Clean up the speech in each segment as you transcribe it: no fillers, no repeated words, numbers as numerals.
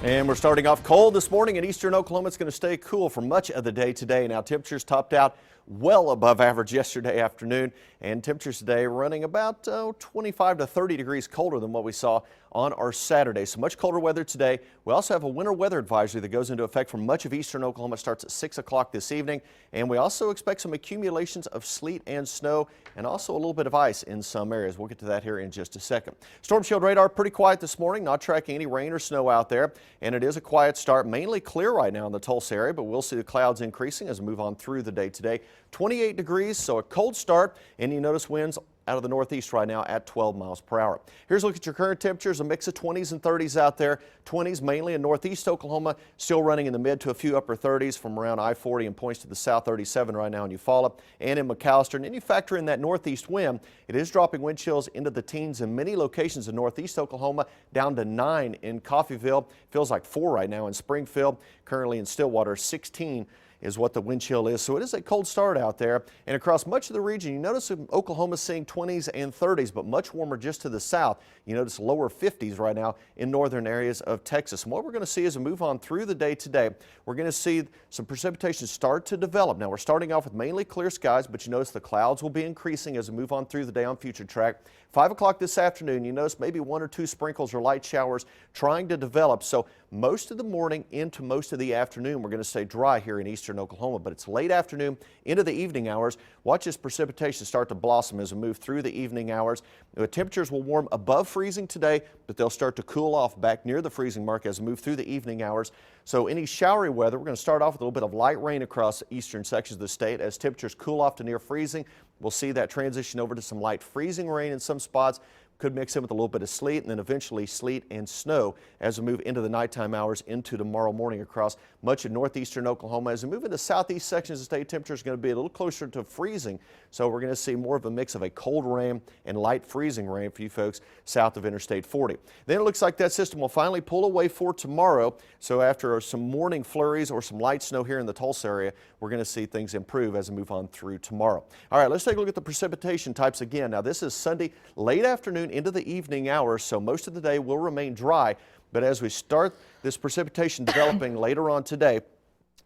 And we're starting off cold this morning in eastern Oklahoma. It's going to stay cool for much of the day today. Now temperatures topped out well above average yesterday afternoon, and temperatures today running about 25 to 30 degrees colder than what we saw on our Saturday. So much colder weather today. We also have a winter weather advisory that goes into effect for much of eastern Oklahoma. It starts at 6 o'clock this evening, and we also expect some accumulations of sleet and snow and also a little bit of ice in some areas. We'll get to that here in just a second. Storm Shield radar pretty quiet this morning, not tracking any rain or snow out there, and it is a quiet start, mainly clear right now in the Tulsa area, but we'll see the clouds increasing as we move on through the day today. 28 degrees, so a cold start, and you notice winds out of the northeast right now at 12 miles per hour. Here's a look at your current temperatures, a mix of 20s and 30s out there. 20s mainly in northeast Oklahoma, still running in the mid to a few upper 30s from around I-40 and points to the south 37 right now in Eufaula and in McAllister. And then you factor in that northeast wind, it is dropping wind chills into the teens in many locations in northeast Oklahoma, down to 9 in Coffeyville. Feels like 4 right now in Springfield. Currently in Stillwater, 16 is what the wind chill is. So it is a cold start out there, and across much of the region you notice Oklahoma seeing 20s and 30s, but much warmer just to the south. You notice lower 50s right now in northern areas of Texas. And what we're going to see as we move on through the day today, we're going to see some precipitation start to develop. Now we're starting off with mainly clear skies, but you notice the clouds will be increasing as we move on through the day on Future Track. 5 o'clock this afternoon, you notice maybe 1 or 2 sprinkles or light showers trying to develop. So most of the morning into most of the afternoon, we're going to stay dry here in eastern Oklahoma, but it's late afternoon into the evening hours. Watch this precipitation start to blossom as we move through the evening hours. The temperatures will warm above freezing today, but they'll start to cool off back near the freezing mark as we move through the evening hours. So any showery weather, we're going to start off with a little bit of light rain across eastern sections of the state. As temperatures cool off to near freezing, we'll see that transition over to some light freezing rain in some spots. Could mix in with a little bit of sleet, and then eventually sleet and snow as we move into the nighttime hours into tomorrow morning across much of northeastern Oklahoma. As we move into southeast sections of the state, temperature is going to be a little closer to freezing. So we're going to see more of a mix of a cold rain and light freezing rain for you folks south of Interstate 40. Then it looks like that system will finally pull away for tomorrow. So after some morning flurries or some light snow here in the Tulsa area, we're going to see things improve as we move on through tomorrow. All right, let's take a look at the precipitation types again. Now this is Sunday late afternoon into the evening hours, so most of the day will remain dry, but as we start this precipitation developing later on today,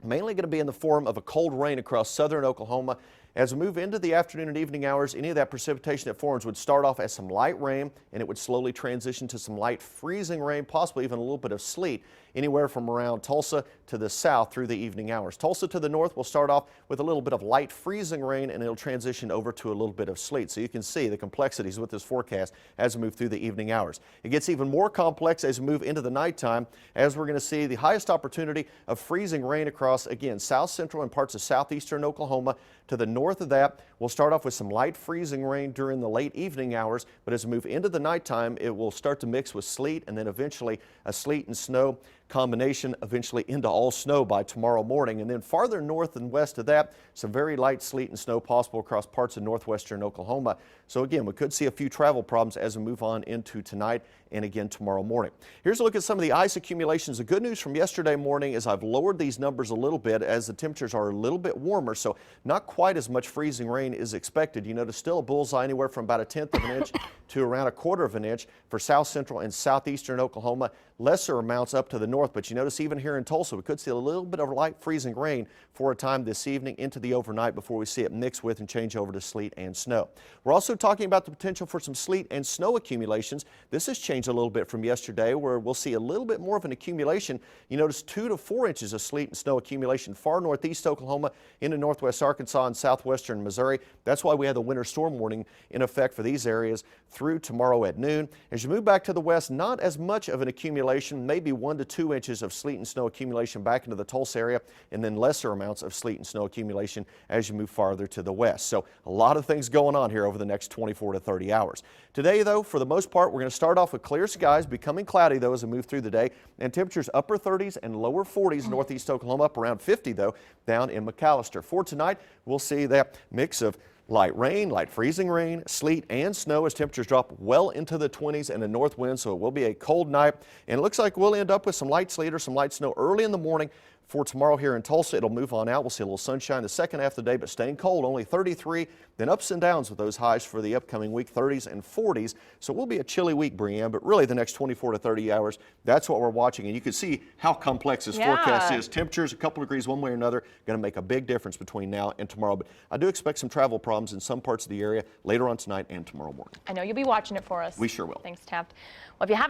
mainly going to be in the form of a cold rain across southern Oklahoma. As we move into the afternoon and evening hours, any of that precipitation that forms would start off as some light rain, and it would slowly transition to some light freezing rain, possibly even a little bit of sleet, anywhere from around Tulsa to the south through the evening hours. Tulsa to the north will start off with a little bit of light freezing rain, and it'll transition over to a little bit of sleet. So you can see the complexities with this forecast as we move through the evening hours. It gets even more complex as we move into the nighttime, as we're going to see the highest opportunity of freezing rain across, again, south central and parts of southeastern Oklahoma. To the north of that, we'll start off with some light freezing rain during the late evening hours, but as we move into the nighttime, it will start to mix with sleet and then eventually a sleet and snow combination, eventually into all snow by tomorrow morning. And then farther north and west of that, some very light sleet and snow possible across parts of northwestern Oklahoma. So again, we could see a few travel problems as we move on into tonight and again tomorrow morning. Here's a look at some of the ice accumulations. The good news from yesterday morning is I've lowered these numbers a little bit as the temperatures are a little bit warmer, so not quite as much freezing rain is expected. You notice still a bullseye anywhere from about 1/10 of an inch to around 1/4 of an inch for south central and southeastern Oklahoma. Lesser amounts up to the north, but you notice even here in Tulsa, we could see a little bit of light freezing rain for a time this evening into the overnight before we see it mix with and change over to sleet and snow. We're also talking about the potential for some sleet and snow accumulations. This has changed a little bit from yesterday, where we'll see a little bit more of an accumulation. You notice 2 to 4 inches of sleet and snow accumulation far northeast Oklahoma into northwest Arkansas and southwestern Missouri. That's why we have the winter storm warning in effect for these areas through tomorrow at noon. As you move back to the west, not as much of an accumulation, maybe 1 to 2 inches of sleet and snow accumulation back into the Tulsa area, and then lesser amounts of sleet and snow accumulation as you move farther to the west. So a lot of things going on here over the next 24 to 30 hours. Today, though, for the most part, we're going to start off with clear skies, becoming cloudy, though, as we move through the day, and temperatures upper 30s and lower 40s northeast Oklahoma, up around 50, though, down in McAllister. For tonight, we'll see that mix of light rain, light freezing rain, sleet, and snow as temperatures drop well into the 20s and a north wind, so it will be a cold night. And it looks like we'll end up with some light sleet or some light snow early in the morning, For tomorrow here in Tulsa, it'll move on out. We'll see a little sunshine the second half of the day, but staying cold, only 33. Then ups and downs with those highs for the upcoming week, 30s and 40s. So it will be a chilly week, Brianne, but really the next 24 to 30 hours, that's what we're watching. And you can see how complex this forecast is. Temperatures, a couple degrees one way or another, going to make a big difference between now and tomorrow. But I do expect some travel problems in some parts of the area later on tonight and tomorrow morning. I know you'll be watching it for us. We sure will. Thanks, Taft. Well, if you haven't